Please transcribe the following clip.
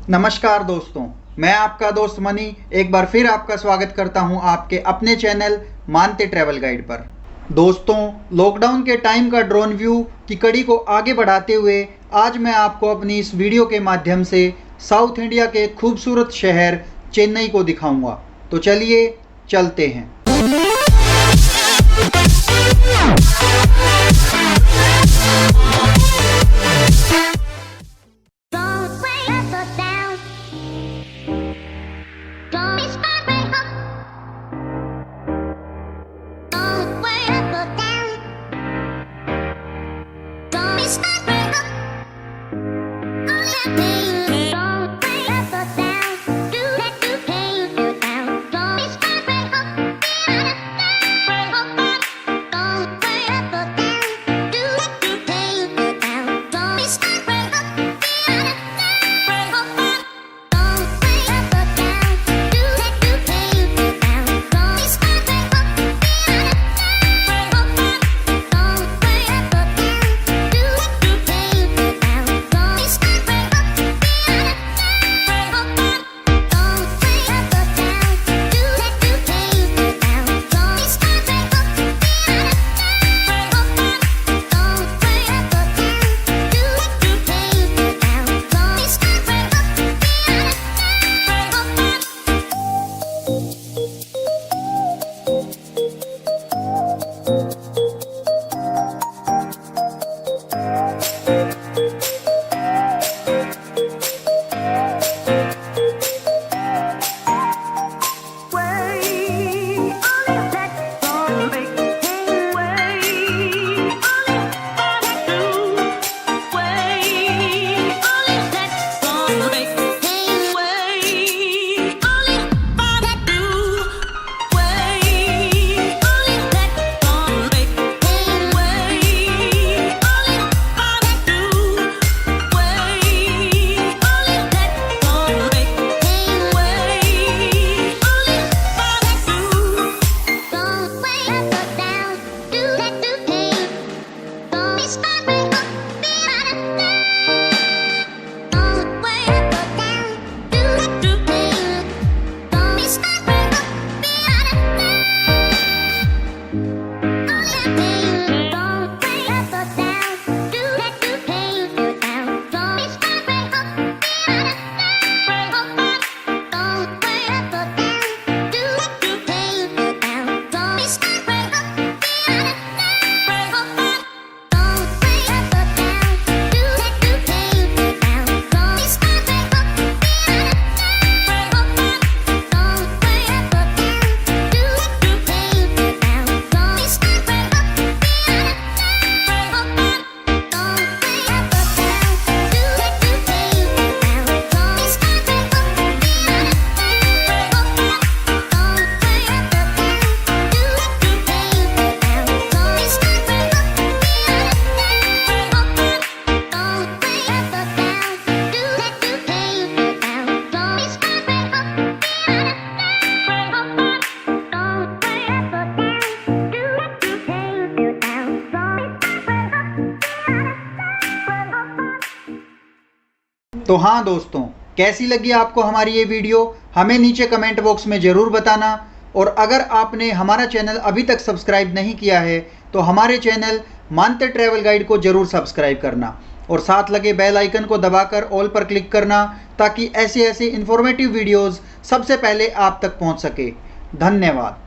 नमस्कार दोस्तों, मैं आपका दोस्त मनी एक बार फिर आपका स्वागत करता हूं आपके अपने चैनल मानते ट्रैवल गाइड पर। दोस्तों, लॉकडाउन के टाइम का ड्रोन व्यू की कड़ी को आगे बढ़ाते हुए आज मैं आपको अपनी इस वीडियो के माध्यम से साउथ इंडिया के खूबसूरत शहर चेन्नई को दिखाऊंगा। तो चलिए चलते हैं। तो हाँ दोस्तों, कैसी लगी आपको हमारी ये वीडियो हमें नीचे कमेंट बॉक्स में ज़रूर बताना। और अगर आपने हमारा चैनल अभी तक सब्सक्राइब नहीं किया है तो हमारे चैनल मानते ट्रैवल गाइड को ज़रूर सब्सक्राइब करना और साथ लगे बेल आइकन को दबाकर ऑल पर क्लिक करना, ताकि ऐसे इंफॉर्मेटिव वीडियोज़ सबसे पहले आप तक पहुँच सके। धन्यवाद।